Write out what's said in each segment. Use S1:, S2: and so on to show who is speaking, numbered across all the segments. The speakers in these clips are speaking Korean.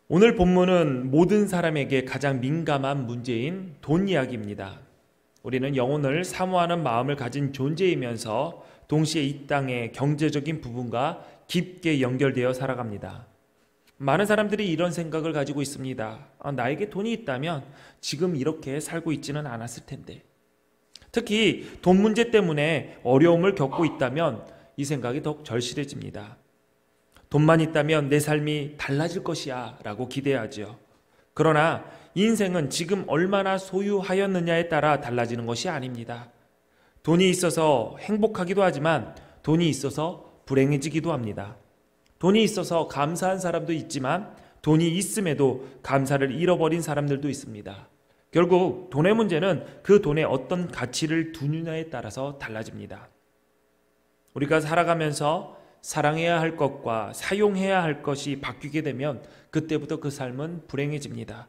S1: 오늘 본문은 모든 사람에게 가장 민감한 문제인 돈 이야기입니다. 우리는 영혼을 사모하는 마음을 가진 존재이면서 동시에 이 땅의 경제적인 부분과 깊게 연결되어 살아갑니다. 많은 사람들이 이런 생각을 가지고 있습니다. 나에게 돈이 있다면 지금 이렇게 살고 있지는 않았을 텐데. 특히 돈 문제 때문에 어려움을 겪고 있다면 이 생각이 더욱 절실해집니다. 돈만 있다면 내 삶이 달라질 것이야 라고 기대하죠. 그러나 인생은 지금 얼마나 소유하였느냐에 따라 달라지는 것이 아닙니다. 돈이 있어서 행복하기도 하지만 돈이 있어서 불행해지기도 합니다. 돈이 있어서 감사한 사람도 있지만 돈이 있음에도 감사를 잃어버린 사람들도 있습니다. 결국 돈의 문제는 그 돈에 어떤 가치를 두느냐에 따라서 달라집니다. 우리가 살아가면서 사랑해야 할 것과 사용해야 할 것이 바뀌게 되면 그때부터 그 삶은 불행해집니다.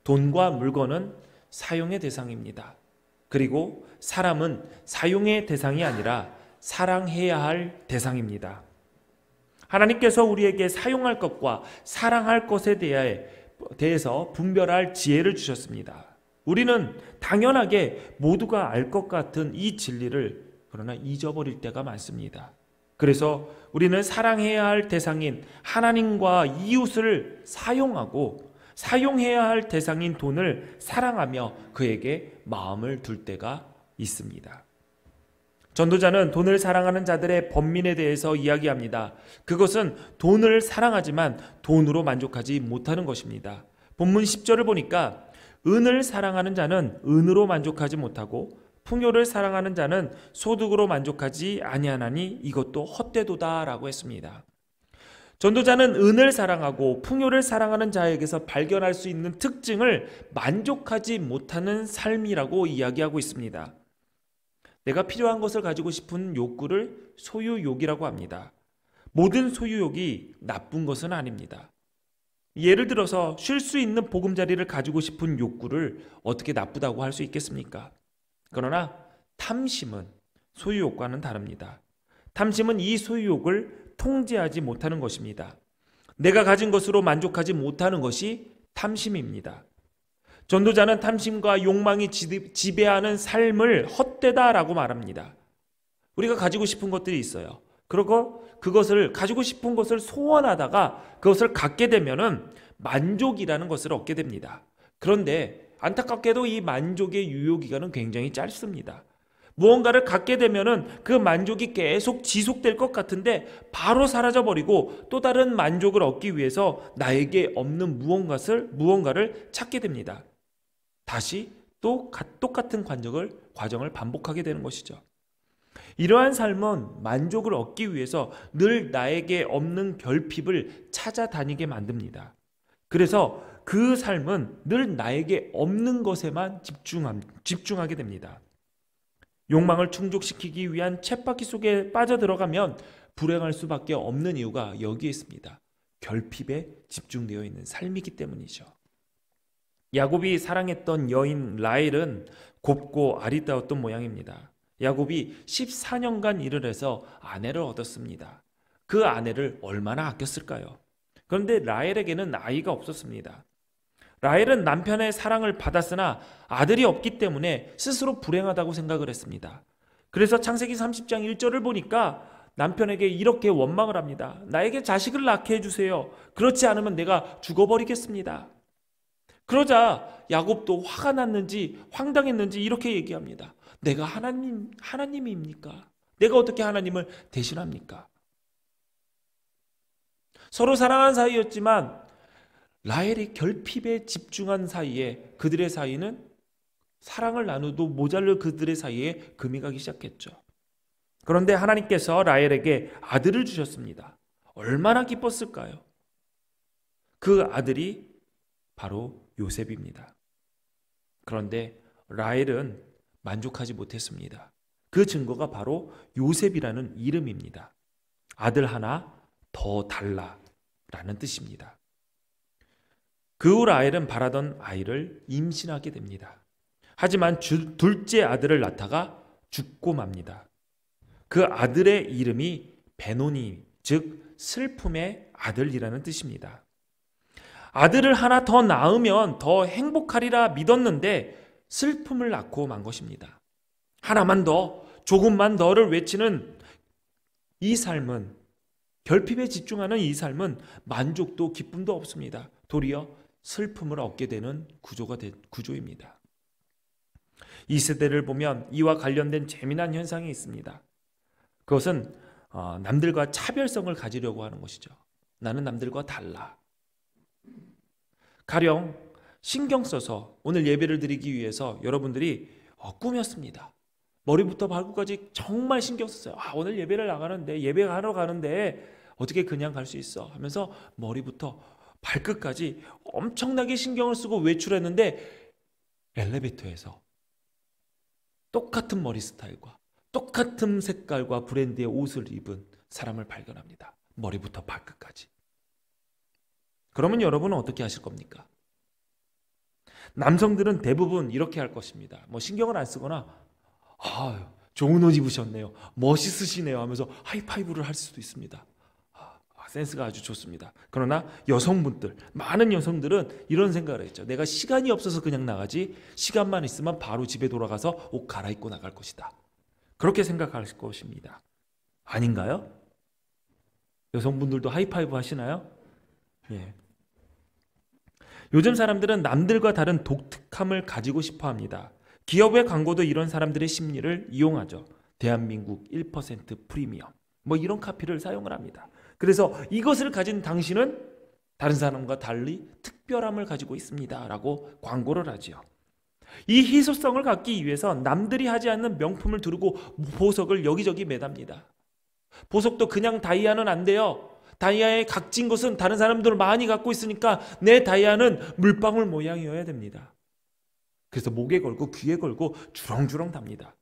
S1: 돈과 물건은 사용의 대상입니다. 그리고 사람은 사용의 대상이 아니라 사랑해야 할 대상입니다. 하나님께서 우리에게 사용할 것과 사랑할 것에 대해서 분별할 지혜를 주셨습니다. 우리는 당연하게 모두가 알 것 같은 이 진리를 그러나 잊어버릴 때가 많습니다. 그래서 우리는 사랑해야 할 대상인 하나님과 이웃을 사용하고 사용해야 할 대상인 돈을 사랑하며 그에게 마음을 둘 때가 있습니다. 전도자는 돈을 사랑하는 자들의 번민에 대해서 이야기합니다. 그것은 돈을 사랑하지만 돈으로 만족하지 못하는 것입니다. 본문 10절을 보니까 은을 사랑하는 자는 은으로 만족하지 못하고 풍요를 사랑하는 자는 소득으로 만족하지 아니하나니 이것도 헛되도다라고 했습니다. 전도자는 은을 사랑하고 풍요를 사랑하는 자에게서 발견할 수 있는 특징을 만족하지 못하는 삶이라고 이야기하고 있습니다. 내가 필요한 것을 가지고 싶은 욕구를 소유욕이라고 합니다. 모든 소유욕이 나쁜 것은 아닙니다. 예를 들어서 쉴 수 있는 보금자리를 가지고 싶은 욕구를 어떻게 나쁘다고 할 수 있겠습니까? 그러나 탐심은 소유욕과는 다릅니다. 탐심은 이 소유욕을 통제하지 못하는 것입니다. 내가 가진 것으로 만족하지 못하는 것이 탐심입니다. 전도자는 탐심과 욕망이 지배하는 삶을 헛되다라고 말합니다. 우리가 가지고 싶은 것들이 있어요. 그리고 그것을 가지고 싶은 것을 소원하다가 그것을 갖게 되면은 만족이라는 것을 얻게 됩니다. 그런데 안타깝게도 이 만족의 유효기간은 굉장히 짧습니다. 무언가를 갖게 되면은 그 만족이 계속 지속될 것 같은데 바로 사라져버리고 또 다른 만족을 얻기 위해서 나에게 없는 무언가를 찾게 됩니다. 다시 또 똑같은 과정을 반복하게 되는 것이죠. 이러한 삶은 만족을 얻기 위해서 늘 나에게 없는 결핍을 찾아다니게 만듭니다. 그래서 그 삶은 늘 나에게 없는 것에만 집중하게 됩니다. 욕망을 충족시키기 위한 쳇바퀴 속에 빠져들어가면 불행할 수밖에 없는 이유가 여기에 있습니다. 결핍에 집중되어 있는 삶이기 때문이죠. 야곱이 사랑했던 여인 라헬은 곱고 아리따웠던 모양입니다. 야곱이 14년간 일을 해서 아내를 얻었습니다. 그 아내를 얼마나 아꼈을까요? 그런데 라헬에게는 아이가 없었습니다. 라헬은 남편의 사랑을 받았으나 아들이 없기 때문에 스스로 불행하다고 생각을 했습니다. 그래서 창세기 30장 1절을 보니까 남편에게 이렇게 원망을 합니다. 나에게 자식을 낳게 해주세요. 그렇지 않으면 내가 죽어버리겠습니다. 그러자 야곱도 화가 났는지 황당했는지 이렇게 얘기합니다. 내가 하나님입니까? 내가 어떻게 하나님을 대신합니까? 서로 사랑하는 사이였지만 라헬이 결핍에 집중한 사이에 그들의 사이는 사랑을 나누도 모자랄 그들의 사이에 금이 가기 시작했죠. 그런데 하나님께서 라헬에게 아들을 주셨습니다. 얼마나 기뻤을까요? 그 아들이 바로 요셉입니다. 그런데 라헬은 만족하지 못했습니다. 그 증거가 바로 요셉이라는 이름입니다. 아들 하나 더 달라라는 뜻입니다. 그 후 라헬은 바라던 아이를 임신하게 됩니다. 하지만 둘째 아들을 낳다가 죽고 맙니다. 그 아들의 이름이 베노니, 즉 슬픔의 아들이라는 뜻입니다. 아들을 하나 더 낳으면 더 행복하리라 믿었는데 슬픔을 낳고 만 것입니다. 하나만 더, 조금만 더를 외치는 이 삶은, 결핍에 집중하는 이 삶은 만족도 기쁨도 없습니다. 도리어 슬픔을 얻게 되는 구조입니다. 이 세대를 보면 이와 관련된 재미난 현상이 있습니다. 그것은 남들과 차별성을 가지려고 하는 것이죠. 나는 남들과 달라. 가령 신경 써서 오늘 예배를 드리기 위해서 여러분들이 꾸몄습니다. 머리부터 발끝까지 정말 신경 썼어요. 오늘 예배를 나가는데, 예배하러 가는데 어떻게 그냥 갈 수 있어 하면서 머리부터 발끝까지 엄청나게 신경을 쓰고 외출했는데 엘리베이터에서 똑같은 머리 스타일과 똑같은 색깔과 브랜드의 옷을 입은 사람을 발견합니다. 머리부터 발끝까지. 그러면 여러분은 어떻게 하실 겁니까? 남성들은 대부분 이렇게 할 것입니다. 신경을 안 쓰거나 좋은 옷 입으셨네요, 멋있으시네요 하면서 하이파이브를 할 수도 있습니다. 센스가 아주 좋습니다. 그러나 여성분들, 많은 여성들은 이런 생각을 했죠. 내가 시간이 없어서 그냥 나가지, 시간만 있으면 바로 집에 돌아가서 옷 갈아입고 나갈 것이다. 그렇게 생각할 것입니다. 아닌가요? 여성분들도 하이파이브 하시나요? 예. 요즘 사람들은 남들과 다른 독특함을 가지고 싶어 합니다. 기업의 광고도 이런 사람들의 심리를 이용하죠. 대한민국 1% 프리미엄, 이런 카피를 사용을 합니다. 그래서 이것을 가진 당신은 다른 사람과 달리 특별함을 가지고 있습니다 라고 광고를 하지요. 이 희소성을 갖기 위해서 남들이 하지 않는 명품을 두르고 보석을 여기저기 매답니다. 보석도 그냥 다이아는 안 돼요. 다이아의 각진 것은 다른 사람들 많이 갖고 있으니까 내 다이아는 물방울 모양이어야 됩니다. 그래서 목에 걸고 귀에 걸고 주렁주렁 답니다.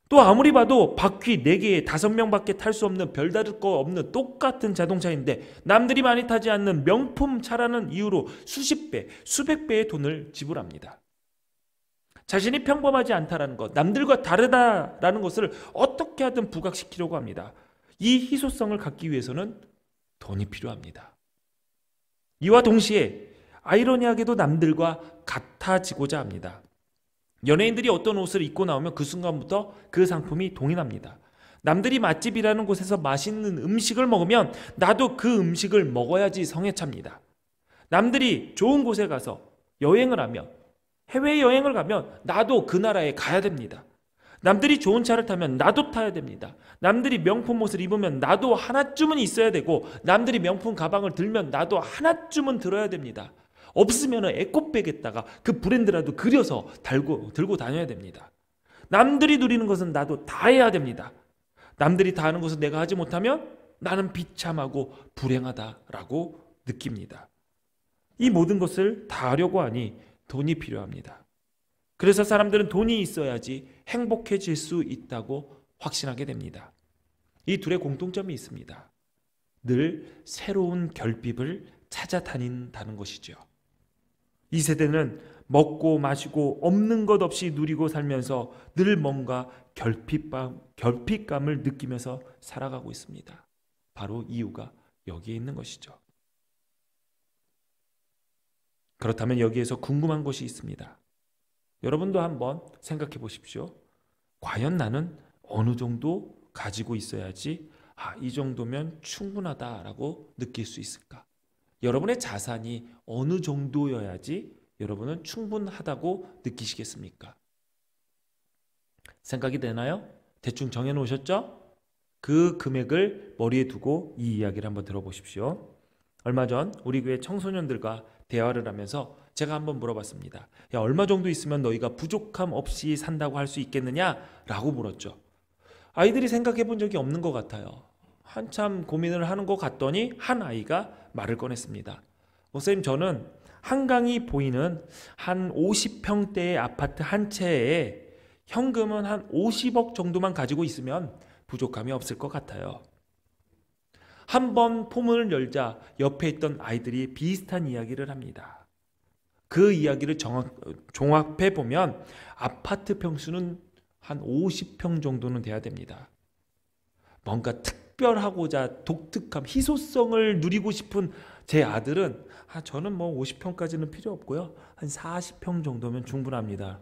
S1: 또 아무리 봐도 바퀴 4개에 5명밖에 탈 수 없는, 별다를 거 없는 똑같은 자동차인데 남들이 많이 타지 않는 명품 차라는 이유로 수십 배, 수백 배의 돈을 지불합니다. 자신이 평범하지 않다라는 것, 남들과 다르다라는 것을 어떻게 하든 부각시키려고 합니다. 이 희소성을 갖기 위해서는 돈이 필요합니다. 이와 동시에 아이러니하게도 남들과 같아지고자 합니다. 연예인들이 어떤 옷을 입고 나오면 그 순간부터 그 상품이 동일합니다. 남들이 맛집이라는 곳에서 맛있는 음식을 먹으면 나도 그 음식을 먹어야지 성에 찹니다. 남들이 좋은 곳에 가서 여행을 하면, 해외여행을 가면 나도 그 나라에 가야 됩니다. 남들이 좋은 차를 타면 나도 타야 됩니다. 남들이 명품 옷을 입으면 나도 하나쯤은 있어야 되고, 남들이 명품 가방을 들면 나도 하나쯤은 들어야 됩니다. 없으면 에코백에다가 그 브랜드라도 그려서 들고 다녀야 됩니다. 남들이 누리는 것은 나도 다 해야 됩니다. 남들이 다 하는 것을 내가 하지 못하면 나는 비참하고 불행하다라고 느낍니다. 이 모든 것을 다 하려고 하니 돈이 필요합니다. 그래서 사람들은 돈이 있어야지 행복해질 수 있다고 확신하게 됩니다. 이 둘의 공통점이 있습니다. 늘 새로운 결핍을 찾아다닌다는 것이죠. 이 세대는 먹고 마시고 없는 것 없이 누리고 살면서 늘 뭔가 결핍감을 느끼면서 살아가고 있습니다. 바로 이유가 여기에 있는 것이죠. 그렇다면 여기에서 궁금한 것이 있습니다. 여러분도 한번 생각해 보십시오. 과연 나는 어느 정도 가지고 있어야지 이 정도면 충분하다라고 느낄 수 있을까? 여러분의 자산이 어느 정도여야지 여러분은 충분하다고 느끼시겠습니까? 생각이 되나요? 대충 정해놓으셨죠? 그 금액을 머리에 두고 이 이야기를 한번 들어보십시오. 얼마 전 우리 교회 청소년들과 대화를 하면서 제가 한번 물어봤습니다. 야, 얼마 정도 있으면 너희가 부족함 없이 산다고 할 수 있겠느냐? 라고 물었죠. 아이들이 생각해 본 적이 없는 것 같아요. 한참 고민을 하는 것 같더니 한 아이가 말을 꺼냈습니다. 목사님, 저는 한강이 보이는 한 50평대의 아파트 한 채에 현금은 한 50억 정도만 가지고 있으면 부족함이 없을 것 같아요. 한번 포문을 열자 옆에 있던 아이들이 비슷한 이야기를 합니다. 그 이야기를 종합해 보면 아파트 평수는 한 50평 정도는 돼야 됩니다. 뭔가 특별한 특별하고자 독특함, 희소성을 누리고 싶은 제 아들은 저는 뭐 50평까지는 필요 없고요. 한 40평 정도면 충분합니다.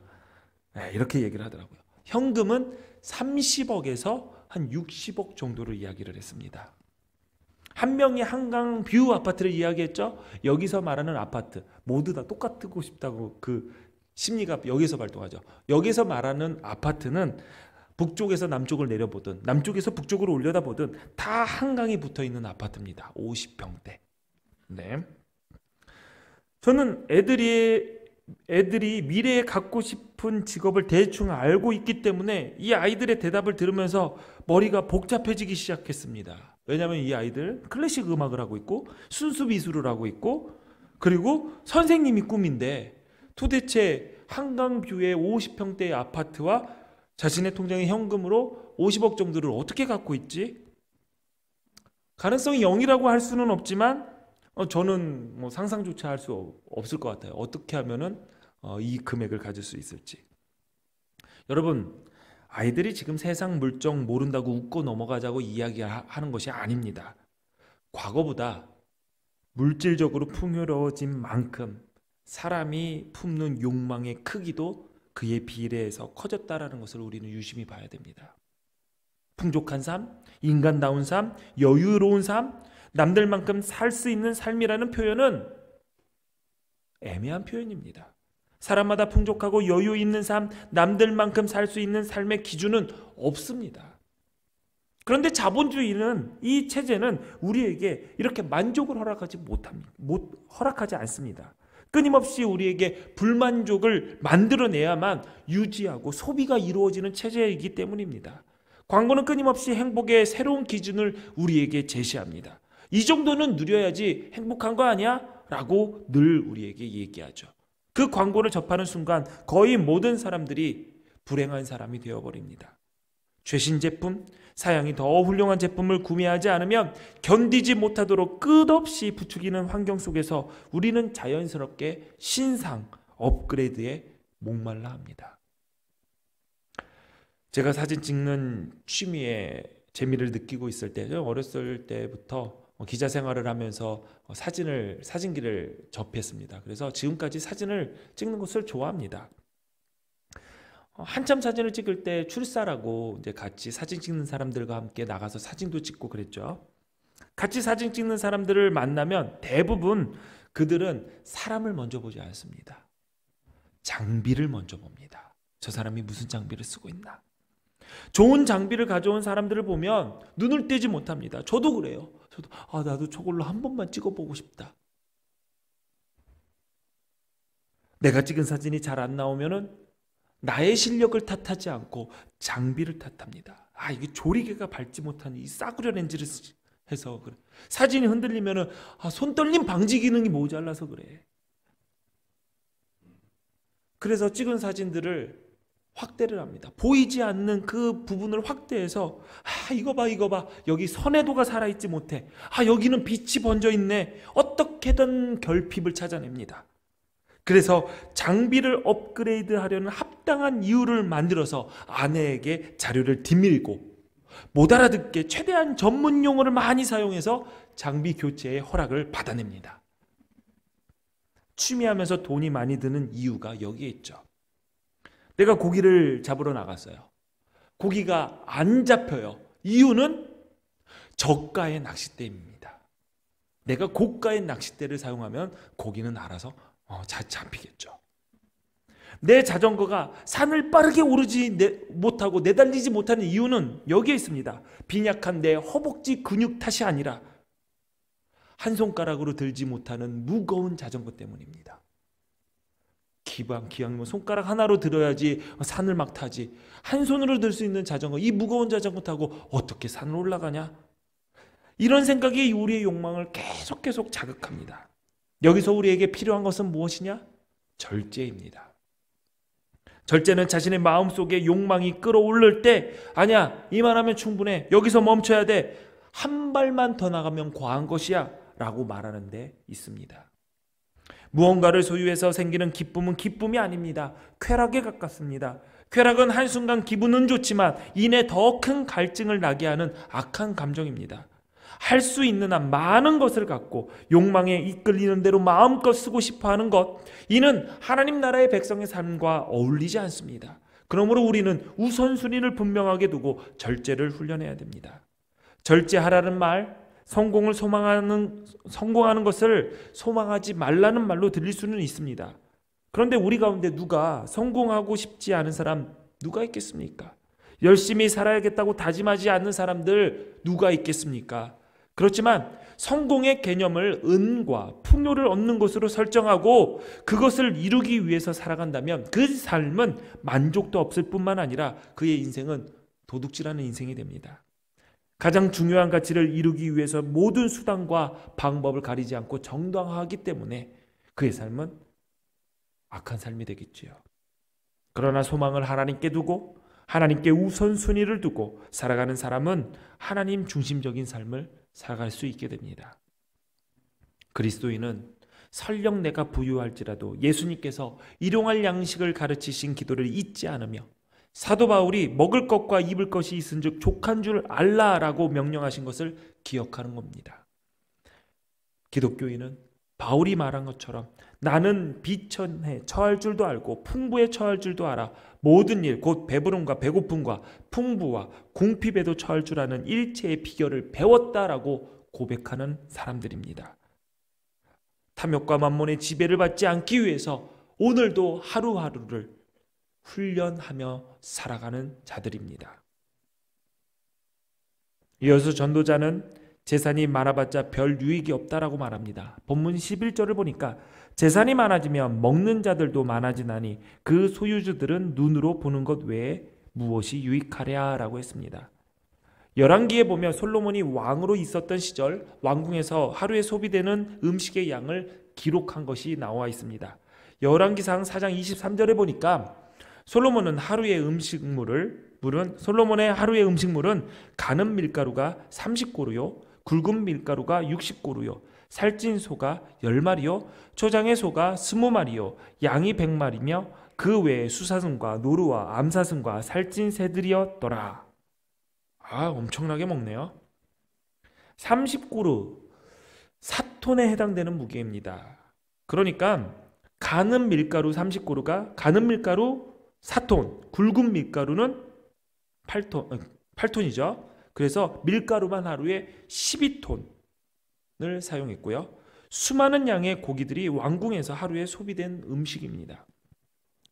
S1: 이렇게 얘기를 하더라고요. 현금은 30억에서 한 60억 정도로 이야기를 했습니다. 한 명이 한강 뷰 아파트를 이야기했죠. 여기서 말하는 아파트 모두 다 똑같고 싶다고 그 심리가 여기서 발동하죠. 여기서 말하는 아파트는 북쪽에서 남쪽을 내려보든 남쪽에서 북쪽으로 올려다보든 다 한강이 붙어있는 아파트입니다. 50평대. 네. 저는 애들이 미래에 갖고 싶은 직업을 대충 알고 있기 때문에 이 아이들의 대답을 들으면서 머리가 복잡해지기 시작했습니다. 왜냐하면 이 아이들 클래식 음악을 하고 있고 순수 미술을 하고 있고 그리고 선생님이 꿈인데 도대체 한강뷰의 50평대의 아파트와 자신의 통장에 현금으로 50억 정도를 어떻게 갖고 있지? 가능성이 0이라고 할 수는 없지만 저는 뭐 상상조차 할 수 없을 것 같아요. 어떻게 하면은 이 금액을 가질 수 있을지. 여러분, 아이들이 지금 세상 물정 모른다고 웃고 넘어가자고 이야기하는 것이 아닙니다. 과거보다 물질적으로 풍요로워진 만큼 사람이 품는 욕망의 크기도 그에 비례해서 커졌다라는 것을 우리는 유심히 봐야 됩니다. 풍족한 삶, 인간다운 삶, 여유로운 삶, 남들만큼 살 수 있는 삶이라는 표현은 애매한 표현입니다. 사람마다 풍족하고 여유 있는 삶, 남들만큼 살 수 있는 삶의 기준은 없습니다. 그런데 자본주의는 이 체제는 우리에게 이렇게 만족을 허락하지 않습니다. 끊임없이 우리에게 불만족을 만들어내야만 유지하고 소비가 이루어지는 체제이기 때문입니다. 광고는 끊임없이 행복의 새로운 기준을 우리에게 제시합니다. 이 정도는 누려야지 행복한 거 아니야? 라고 늘 우리에게 얘기하죠. 그 광고를 접하는 순간 거의 모든 사람들이 불행한 사람이 되어버립니다. 최신 제품, 사양이 더 훌륭한 제품을 구매하지 않으면 견디지 못하도록 끝없이 부추기는 환경 속에서 우리는 자연스럽게 신상, 업그레이드에 목말라 합니다. 제가 사진 찍는 취미에 재미를 느끼고 있을 때, 어렸을 때부터 기자 생활을 하면서 사진기를 접했습니다. 그래서 지금까지 사진을 찍는 것을 좋아합니다. 한참 사진을 찍을 때 출사라고 이제 같이 사진 찍는 사람들과 함께 나가서 사진도 찍고 그랬죠. 같이 사진 찍는 사람들을 만나면 대부분 그들은 사람을 먼저 보지 않습니다. 장비를 먼저 봅니다. 저 사람이 무슨 장비를 쓰고 있나. 좋은 장비를 가져온 사람들을 보면 눈을 떼지 못합니다. 저도 그래요. 나도 저걸로 한 번만 찍어보고 싶다. 내가 찍은 사진이 잘 안 나오면은 나의 실력을 탓하지 않고 장비를 탓합니다. 이게 조리개가 밟지 못한 이 싸구려 렌즈를 해서 그래. 사진이 흔들리면은 손떨림 방지 기능이 모자라서 그래. 그래서 찍은 사진들을 확대를 합니다. 보이지 않는 그 부분을 확대해서 이거 봐 여기 선회도가 살아있지 못해. 여기는 빛이 번져있네. 어떻게든 결핍을 찾아냅니다. 그래서 장비를 업그레이드 하려는 합당한 이유를 만들어서 아내에게 자료를 뒤밀고 못 알아듣게 최대한 전문 용어를 많이 사용해서 장비 교체의 허락을 받아냅니다. 취미하면서 돈이 많이 드는 이유가 여기에 있죠. 내가 고기를 잡으러 나갔어요. 고기가 안 잡혀요. 이유는 저가의 낚싯대입니다. 내가 고가의 낚싯대를 사용하면 고기는 알아서 잘 잡히겠죠. 내 자전거가 산을 빠르게 오르지 못하고 내달리지 못하는 이유는 여기에 있습니다. 빈약한 내 허벅지 근육 탓이 아니라 한 손가락으로 들지 못하는 무거운 자전거 때문입니다. 기왕이면 손가락 하나로 들어야지 산을 막 타지. 한 손으로 들 수 있는 자전거, 이 무거운 자전거 타고 어떻게 산을 올라가냐? 이런 생각이 우리의 욕망을 계속 자극합니다. 여기서 우리에게 필요한 것은 무엇이냐? 절제입니다. 절제는 자신의 마음속에 욕망이 끌어올릴 때 아니야, 이만하면 충분해. 여기서 멈춰야 돼. 한 발만 더 나가면 과한 것이야 라고 말하는 데 있습니다. 무언가를 소유해서 생기는 기쁨은 기쁨이 아닙니다. 쾌락에 가깝습니다. 쾌락은 한순간 기분은 좋지만 이내 더 큰 갈증을 나게 하는 악한 감정입니다. 할 수 있는 한 많은 것을 갖고 욕망에 이끌리는 대로 마음껏 쓰고 싶어하는 것, 이는 하나님 나라의 백성의 삶과 어울리지 않습니다. 그러므로 우리는 우선순위를 분명하게 두고 절제를 훈련해야 됩니다. 절제하라는 말, 성공하는 것을 소망하지 말라는 말로 들릴 수는 있습니다. 그런데 우리 가운데 누가 성공하고 싶지 않은 사람 누가 있겠습니까? 열심히 살아야겠다고 다짐하지 않는 사람들 누가 있겠습니까? 그렇지만 성공의 개념을 은과 풍요를 얻는 것으로 설정하고 그것을 이루기 위해서 살아간다면 그 삶은 만족도 없을 뿐만 아니라 그의 인생은 도둑질하는 인생이 됩니다. 가장 중요한 가치를 이루기 위해서 모든 수단과 방법을 가리지 않고 정당화하기 때문에 그의 삶은 악한 삶이 되겠지요. 그러나 소망을 하나님께 두고 하나님께 우선순위를 두고 살아가는 사람은 하나님 중심적인 삶을 살아갈 수 있게 됩니다. 그리스도인은 설령 내가 부유할지라도 예수님께서 일용할 양식을 가르치신 기도를 잊지 않으며 사도 바울이 먹을 것과 입을 것이 있은즉 족한 줄 알라라고 명령하신 것을 기억하는 겁니다. 기독교인은 바울이 말한 것처럼 나는 비천에 처할 줄도 알고 풍부에 처할 줄도 알아 모든 일 곧 배부름과 배고픔과 풍부와 궁핍에도 처할 줄 아는 일체의 비결을 배웠다라고 고백하는 사람들입니다. 탐욕과 만몬의 지배를 받지 않기 위해서 오늘도 하루하루를 훈련하며 살아가는 자들입니다. 이어서 전도자는 재산이 많아봤자 별 유익이 없다라고 말합니다. 본문 11절을 보니까 재산이 많아지면 먹는 자들도 많아지나니 그 소유주들은 눈으로 보는 것 외에 무엇이 유익하랴 라고 했습니다. 열왕기에 보면 솔로몬이 왕으로 있었던 시절 왕궁에서 하루에 소비되는 음식의 양을 기록한 것이 나와 있습니다. 열왕기상 4장 23절에 보니까 솔로몬의 하루의 음식물은 가는 밀가루가 30고루요 굵은 밀가루가 60고루요 살찐 소가 10마리요 초장의 소가 20마리요 양이 100마리며 그 외에 수사슴과 노루와 암사슴과 살찐 새들이었더라. 엄청나게 먹네요. 30고루 4톤에 해당되는 무게입니다. 그러니까 가는 밀가루 30고루가 가는 밀가루 4톤, 굵은 밀가루는 8톤이죠. 그래서 밀가루만 하루에 12톤을 사용했고요. 수많은 양의 고기들이 왕궁에서 하루에 소비된 음식입니다.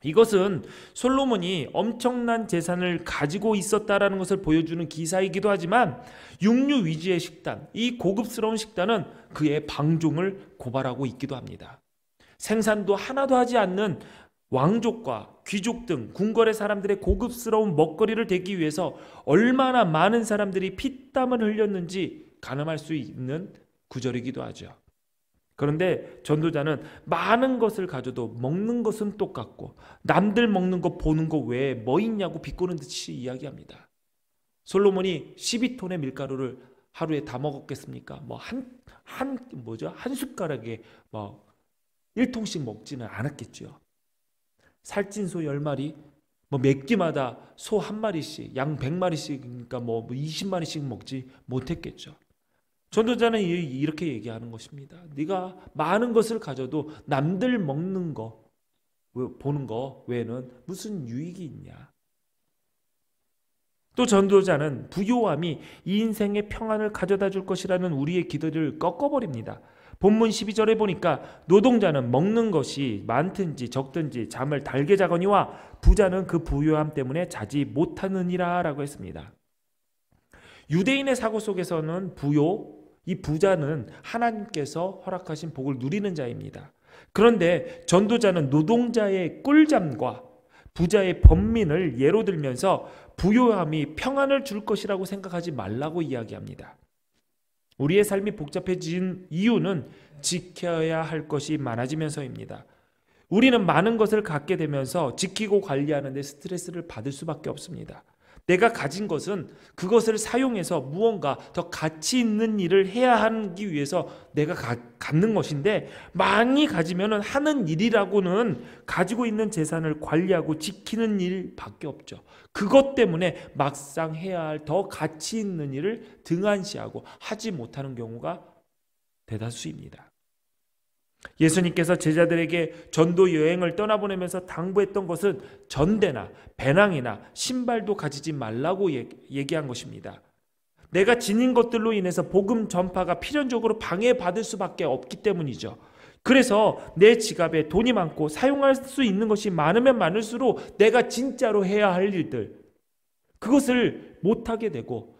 S1: 이것은 솔로몬이 엄청난 재산을 가지고 있었다라는 것을 보여주는 기사이기도 하지만 육류 위주의 식단, 이 고급스러운 식단은 그의 방종을 고발하고 있기도 합니다. 생산도 하나도 하지 않는 왕족과 귀족 등 궁궐의 사람들의 고급스러운 먹거리를 대기 위해서 얼마나 많은 사람들이 피땀을 흘렸는지 가늠할 수 있는 구절이기도 하죠. 그런데 전도자는 많은 것을 가져도 먹는 것은 똑같고 남들 먹는 거 보는 거 외에 뭐 있냐고 비꼬는 듯이 이야기합니다. 솔로몬이 12톤의 밀가루를 하루에 다 먹었겠습니까? 한 숟가락에 1통씩 먹지는 않았겠죠. 살찐 소 10마리, 몇 끼마다 소 1마리씩, 양 100마리씩이니까 20마리씩 먹지 못했겠죠. 전도자는 이렇게 얘기하는 것입니다. 네가 많은 것을 가져도 남들 먹는 거, 보는 거 외에는 무슨 유익이 있냐. 또 전도자는 부요함이 이 인생의 평안을 가져다 줄 것이라는 우리의 기대를 꺾어버립니다. 본문 12절에 보니까 노동자는 먹는 것이 많든지 적든지 잠을 달게 자거니와 부자는 그 부요함 때문에 자지 못하느니라 라고 했습니다. 유대인의 사고 속에서는 이 부자는 하나님께서 허락하신 복을 누리는 자입니다. 그런데 전도자는 노동자의 꿀잠과 부자의 번민을 예로 들면서 부요함이 평안을 줄 것이라고 생각하지 말라고 이야기합니다. 우리의 삶이 복잡해진 이유는 지켜야 할 것이 많아지면서입니다. 우리는 많은 것을 갖게 되면서 지키고 관리하는 데 스트레스를 받을 수밖에 없습니다. 내가 가진 것은 그것을 사용해서 무언가 더 가치 있는 일을 해야 하기 위해서 내가 갖는 것인데, 많이 가지면 하는 일이라고는 가지고 있는 재산을 관리하고 지키는 일밖에 없죠. 그것 때문에 막상 해야 할 더 가치 있는 일을 등한시하고 하지 못하는 경우가 대다수입니다. 예수님께서 제자들에게 전도 여행을 떠나보내면서 당부했던 것은 전대나 배낭이나 신발도 가지지 말라고 얘기한 것입니다. 내가 지닌 것들로 인해서 복음 전파가 필연적으로 방해받을 수밖에 없기 때문이죠. 그래서 내 지갑에 돈이 많고 사용할 수 있는 것이 많으면 많을수록 내가 진짜로 해야 할 일들, 그것을 못하게 되고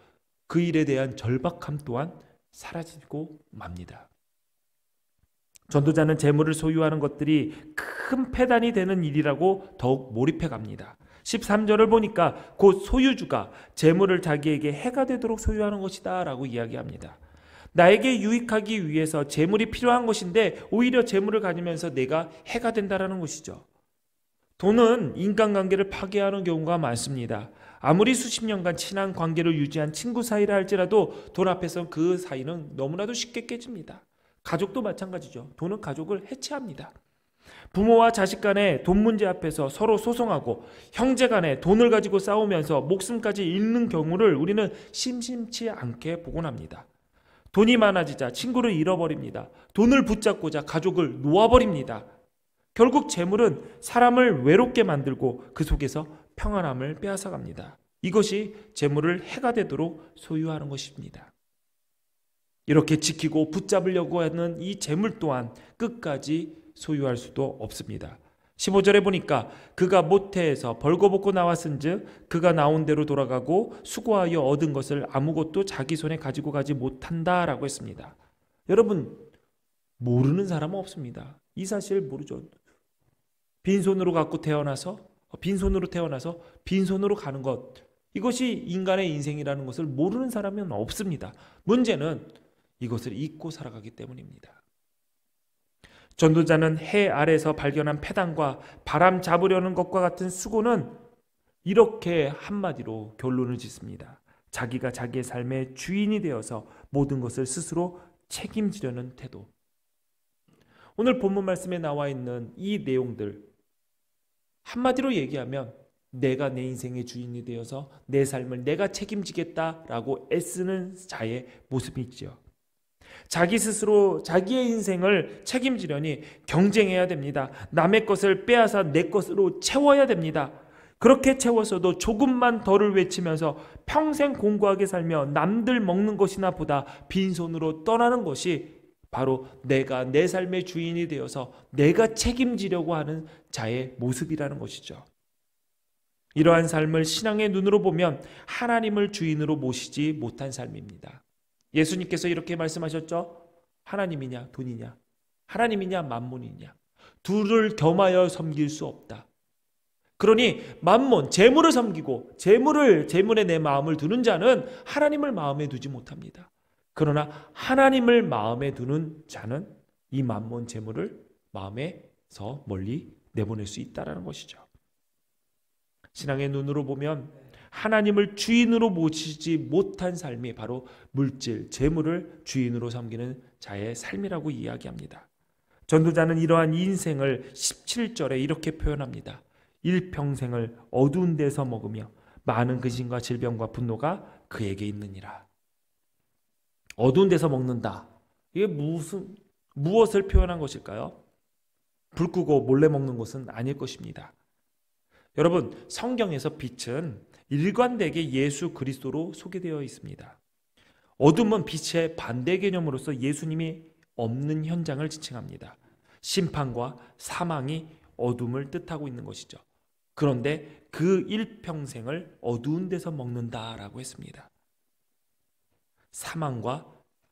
S1: 그 일에 대한 절박함 또한 사라지고 맙니다. 전도자는 재물을 소유하는 것들이 큰 패단이 되는 일이라고 더욱 몰입해 갑니다. 13절을 보니까 곧 소유주가 재물을 자기에게 해가 되도록 소유하는 것이다 라고 이야기합니다. 나에게 유익하기 위해서 재물이 필요한 것인데 오히려 재물을 가지면서 내가 해가 된다라는 것이죠. 돈은 인간관계를 파괴하는 경우가 많습니다. 아무리 수십 년간 친한 관계를 유지한 친구 사이라 할지라도 돈 앞에서 그 사이는 너무나도 쉽게 깨집니다. 가족도 마찬가지죠. 돈은 가족을 해체합니다. 부모와 자식 간의 돈 문제 앞에서 서로 소송하고 형제 간에 돈을 가지고 싸우면서 목숨까지 잃는 경우를 우리는 심심치 않게 보곤 합니다. 돈이 많아지자 친구를 잃어버립니다. 돈을 붙잡고자 가족을 놓아버립니다. 결국 재물은 사람을 외롭게 만들고 그 속에서 평안함을 빼앗아갑니다. 이것이 재물을 해가 되도록 소유하는 것입니다. 이렇게 지키고 붙잡으려고 하는 이 재물 또한 끝까지 소유할 수도 없습니다. 15절에 보니까 그가 모태에서 벌거벗고 나왔은즉 그가 나온 대로 돌아가고 수고하여 얻은 것을 아무것도 자기 손에 가지고 가지 못한다라고 했습니다. 여러분, 모르는 사람은 없습니다. 이 사실 모르죠. 빈손으로 태어나서 빈손으로 가는 것, 이것이 인간의 인생이라는 것을 모르는 사람은 없습니다. 문제는 이것을 잊고 살아가기 때문입니다. 전도자는 해 아래서 발견한 패단과 바람 잡으려는 것과 같은 수고는 이렇게 한마디로 결론을 짓습니다. 자기가 자기의 삶의 주인이 되어서 모든 것을 스스로 책임지려는 태도. 오늘 본문 말씀에 나와 있는 이 내용들, 한마디로 얘기하면 내가 내 인생의 주인이 되어서 내 삶을 내가 책임지겠다라고 애쓰는 자의 모습이 있죠. 자기 스스로 자기의 인생을 책임지려니 경쟁해야 됩니다. 남의 것을 빼앗아 내 것으로 채워야 됩니다. 그렇게 채워서도 조금만 덜을 외치면서 평생 공고하게 살며 남들 먹는 것이나 보다 빈손으로 떠나는 것이 바로 내가 내 삶의 주인이 되어서 내가 책임지려고 하는 자의 모습이라는 것이죠. 이러한 삶을 신앙의 눈으로 보면 하나님을 주인으로 모시지 못한 삶입니다. 예수님께서 이렇게 말씀하셨죠. 하나님이냐 돈이냐, 하나님이냐 만몬이냐, 둘을 겸하여 섬길 수 없다. 그러니 만몬, 재물을 섬기고 재물에 내 마음을 두는 자는 하나님을 마음에 두지 못합니다. 그러나 하나님을 마음에 두는 자는 이 만몬 재물을 마음에서 멀리 내보낼 수 있다는 것이죠. 신앙의 눈으로 보면 하나님을 주인으로 모시지 못한 삶이 바로 물질, 재물을 주인으로 섬기는 자의 삶이라고 이야기합니다. 전도자는 이러한 인생을 17절에 이렇게 표현합니다. 일평생을 어두운 데서 먹으며 많은 근심과 질병과 분노가 그에게 있느니라. 어두운 데서 먹는다. 이게 무엇을 표현한 것일까요? 불 끄고 몰래 먹는 것은 아닐 것입니다. 여러분, 성경에서 빛은 일관되게 예수 그리스도로 소개되어 있습니다. 어둠은 빛의 반대 개념으로서 예수님이 없는 현장을 지칭합니다. 심판과 사망이 어둠을 뜻하고 있는 것이죠. 그런데 그 일평생을 어두운 데서 먹는다라고 했습니다. 사망과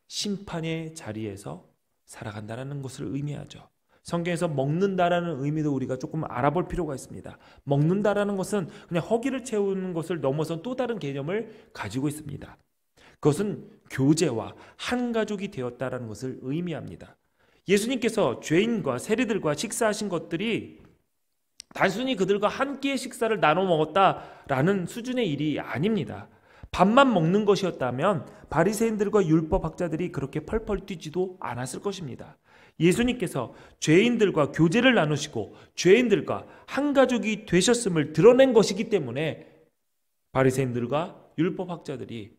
S1: 심판의 자리에서 살아간다는 것을 의미하죠. 성경에서 먹는다라는 의미도 우리가 조금 알아볼 필요가 있습니다. 먹는다라는 것은 그냥 허기를 채우는 것을 넘어선 또 다른 개념을 가지고 있습니다. 그것은 교제와 한 가족이 되었다라는 것을 의미합니다. 예수님께서 죄인과 세리들과 식사하신 것들이 단순히 그들과 한 끼의 식사를 나눠 먹었다라는 수준의 일이 아닙니다. 밥만 먹는 것이었다면 바리새인들과 율법학자들이 그렇게 펄펄 뛰지도 않았을 것입니다. 예수님께서 죄인들과 교제를 나누시고 죄인들과 한 가족이 되셨음을 드러낸 것이기 때문에 바리새인들과 율법학자들이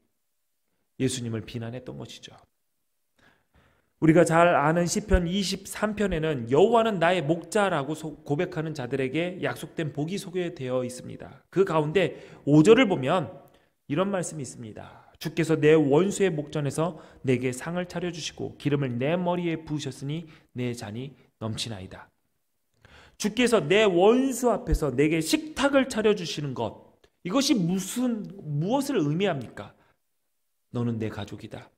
S1: 예수님을 비난했던 것이죠. 우리가 잘 아는 시편 23편에는 여호와는 나의 목자라고 고백하는 자들에게 약속된 복이 소개되어 있습니다. 그 가운데 5절을 보면 이런 말씀이 있습니다. 주께서 내 원수의 목전에서 내게 상을 차려주시고 기름을 내 머리에 부으셨으니 내 잔이 넘치나이다. 주께서 내 원수 앞에서 내게 식탁을 차려주시는 것, 이것이 무엇을 의미합니까? 너는 내 가족이다.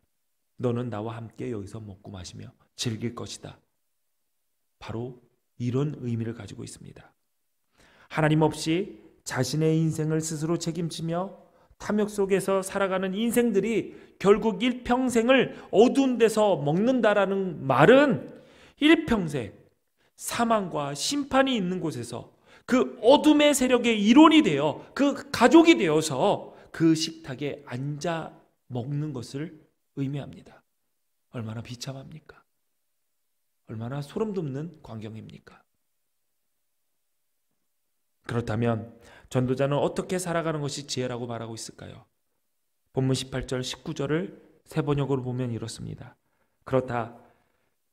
S1: 너는 나와 함께 여기서 먹고 마시며 즐길 것이다. 바로 이런 의미를 가지고 있습니다. 하나님 없이 자신의 인생을 스스로 책임지며 탐욕 속에서 살아가는 인생들이 결국 일평생을 어두운 데서 먹는다라는 말은 일평생 사망과 심판이 있는 곳에서 그 어둠의 세력의 일원이 되어 그 가족이 되어서 그 식탁에 앉아 먹는 것을 의미합니다. 얼마나 비참합니까? 얼마나 소름 돋는 광경입니까? 그렇다면 전도자는 어떻게 살아가는 것이 지혜라고 말하고 있을까요? 본문 18절, 19절을 세 번역으로 보면 이렇습니다. 그렇다.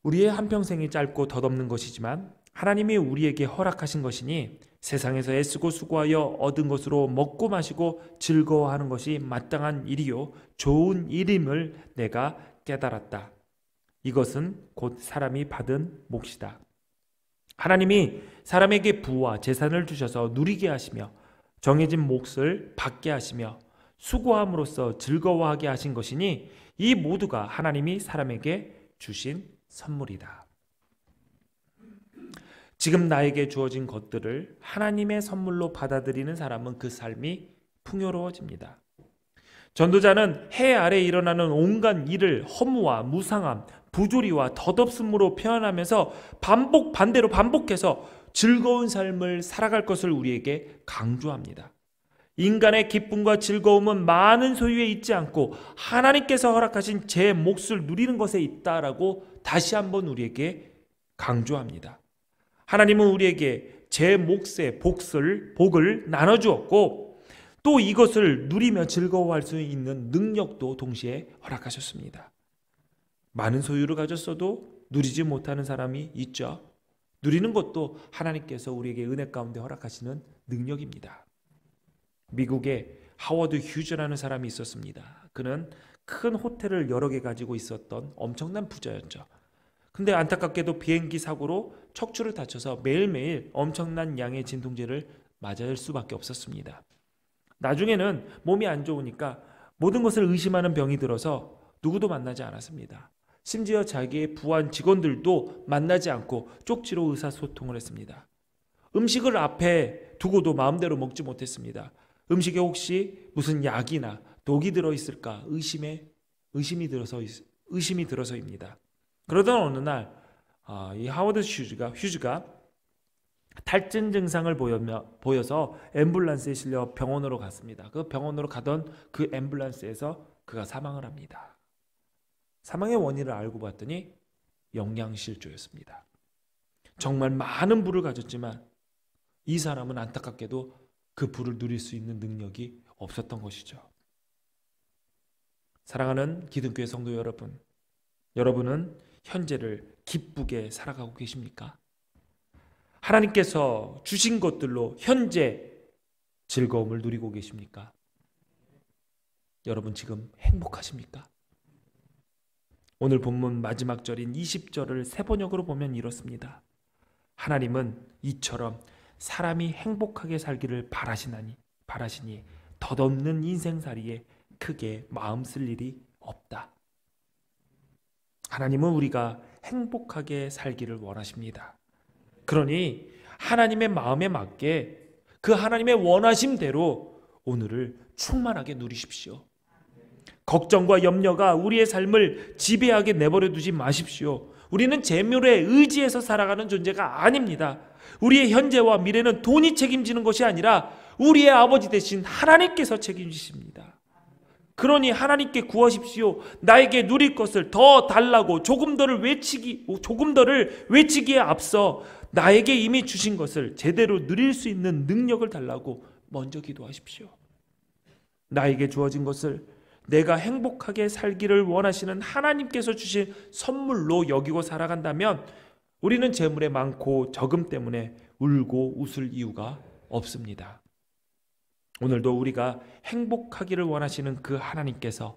S1: 우리의 한평생이 짧고 덧없는 것이지만 하나님이 우리에게 허락하신 것이니 세상에서 애쓰고 수고하여 얻은 것으로 먹고 마시고 즐거워하는 것이 마땅한 일이요 좋은 일임을 내가 깨달았다. 이것은 곧 사람이 받은 몫이다. 하나님이 사람에게 부와 재산을 주셔서 누리게 하시며 정해진 몫을 받게 하시며 수고함으로써 즐거워하게 하신 것이니 이 모두가 하나님이 사람에게 주신 선물이다. 지금 나에게 주어진 것들을 하나님의 선물로 받아들이는 사람은 그 삶이 풍요로워집니다. 전도자는 해 아래 일어나는 온갖 일을 허무와 무상함, 부조리와 덧없음으로 표현하면서 반대로 반복해서 즐거운 삶을 살아갈 것을 우리에게 강조합니다. 인간의 기쁨과 즐거움은 많은 소유에 있지 않고 하나님께서 허락하신 제 몫을 누리는 것에 있다라고 다시 한번 우리에게 강조합니다. 하나님은 우리에게 제 몫의 복을 나눠주었고 또 이것을 누리며 즐거워할 수 있는 능력도 동시에 허락하셨습니다. 많은 소유를 가졌어도 누리지 못하는 사람이 있죠. 누리는 것도 하나님께서 우리에게 은혜 가운데 허락하시는 능력입니다. 미국에 하워드 휴즈라는 사람이 있었습니다. 그는 큰 호텔을 여러 개 가지고 있었던 엄청난 부자였죠. 근데 안타깝게도 비행기 사고로 척추를 다쳐서 매일매일 엄청난 양의 진통제를 맞을 수밖에 없었습니다. 나중에는 몸이 안 좋으니까 모든 것을 의심하는 병이 들어서 누구도 만나지 않았습니다. 심지어 자기의 부한 직원들도 만나지 않고 쪽지로 의사소통을 했습니다. 음식을 앞에 두고도 마음대로 먹지 못했습니다. 음식에 혹시 무슨 약이나 독이 들어있을까 의심이 들어서입니다. 그러던 어느 날 이 하워드 휴즈가 탈진 증상을 보여서 앰뷸런스에 실려 병원으로 갔습니다. 그 병원으로 가던 그 앰뷸런스에서 그가 사망을 합니다. 사망의 원인을 알고 봤더니 영양실조였습니다. 정말 많은 부를 가졌지만 이 사람은 안타깝게도 그 부를 누릴 수 있는 능력이 없었던 것이죠. 사랑하는 기둥교회 성도 여러분, 여러분은 현재를 기쁘게 살아가고 계십니까? 하나님께서 주신 것들로 현재 즐거움을 누리고 계십니까? 여러분 지금 행복하십니까? 오늘 본문 마지막 절인 20절을 세 번역으로 보면 이렇습니다. 하나님은 이처럼 사람이 행복하게 살기를 바라시니 덧없는 인생살이에 크게 마음 쓸 일이 없다. 하나님은 우리가 행복하게 살기를 원하십니다. 그러니 하나님의 마음에 맞게 그 하나님의 원하심대로 오늘을 충만하게 누리십시오. 걱정과 염려가 우리의 삶을 지배하게 내버려 두지 마십시오. 우리는 재물에 의지해서 살아가는 존재가 아닙니다. 우리의 현재와 미래는 돈이 책임지는 것이 아니라 우리의 아버지 되신 하나님께서 책임지십니다. 그러니 하나님께 구하십시오. 나에게 누릴 것을 더 달라고 조금 더를 외치기에 앞서 나에게 이미 주신 것을 제대로 누릴 수 있는 능력을 달라고 먼저 기도하십시오. 나에게 주어진 것을 내가 행복하게 살기를 원하시는 하나님께서 주신 선물로 여기고 살아간다면 우리는 재물에 많고 적음 때문에 울고 웃을 이유가 없습니다. 오늘도 우리가 행복하기를 원하시는 그 하나님께서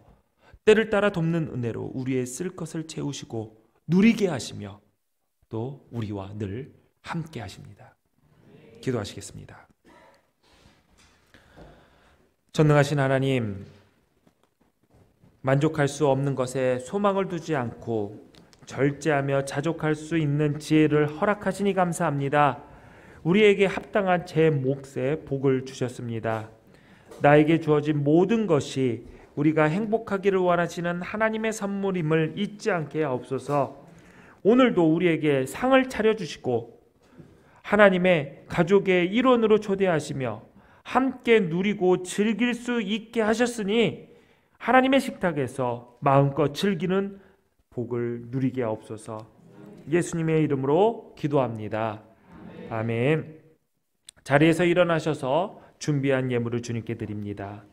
S1: 때를 따라 돕는 은혜로 우리의 쓸 것을 채우시고 누리게 하시며 또 우리와 늘 함께 하십니다. 기도하시겠습니다. 전능하신 하나님, 만족할 수 없는 것에 소망을 두지 않고 절제하며 자족할 수 있는 지혜를 허락하시니 감사합니다. 우리에게 합당한 제 몫에 복을 주셨습니다. 나에게 주어진 모든 것이 우리가 행복하기를 원하시는 하나님의 선물임을 잊지 않게 하옵소서. 오늘도 우리에게 상을 차려주시고 하나님의 가족의 일원으로 초대하시며 함께 누리고 즐길 수 있게 하셨으니 하나님의 식탁에서 마음껏 즐기는 복을 누리게 하옵소서. 예수님의 이름으로 기도합니다. 아멘. 자리에서 일어나셔서 준비한 예물을 주님께 드립니다.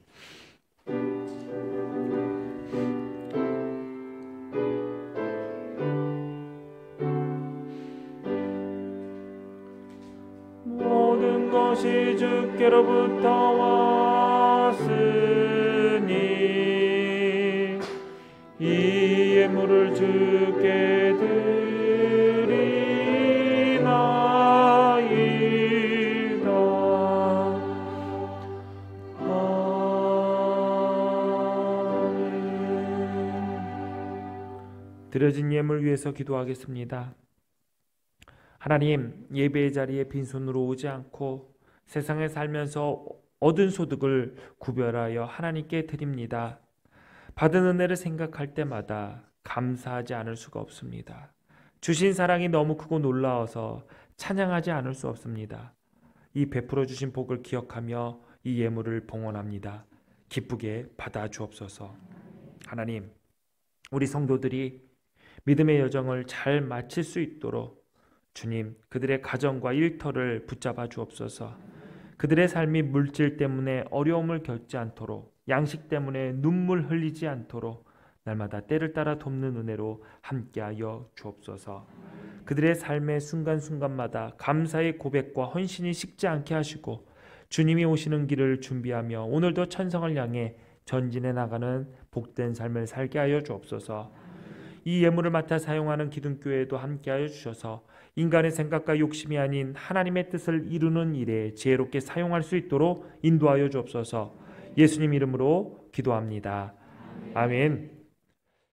S1: 모든 것이 주께로부터 왔으니 이 예물을 주께 드리나이다. 아멘. 드려진 예물 위해서 기도하겠습니다. 하나님, 예배의 자리에 빈손으로 오지 않고 세상에 살면서 얻은 소득을 구별하여 하나님께 드립니다. 받은 은혜를 생각할 때마다 감사하지 않을 수가 없습니다. 주신 사랑이 너무 크고 놀라워서 찬양하지 않을 수 없습니다. 이 베풀어 주신 복을 기억하며 이 예물을 봉헌합니다. 기쁘게 받아 주옵소서. 하나님, 우리 성도들이 믿음의 여정을 잘 마칠 수 있도록 주님, 그들의 가정과 일터를 붙잡아 주옵소서. 그들의 삶이 물질 때문에 어려움을 겪지 않도록, 양식 때문에 눈물 흘리지 않도록 날마다 때를 따라 돕는 은혜로 함께하여 주옵소서. 그들의 삶의 순간순간마다 감사의 고백과 헌신이 식지 않게 하시고 주님이 오시는 길을 준비하며 오늘도 천성을 향해 전진해 나가는 복된 삶을 살게 하여 주옵소서. 이 예물을 맡아 사용하는 기둥교회에도 함께하여 주셔서 인간의 생각과 욕심이 아닌 하나님의 뜻을 이루는 일에 지혜롭게 사용할 수 있도록 인도하여 주옵소서. 예수님 이름으로 기도합니다. 아멘.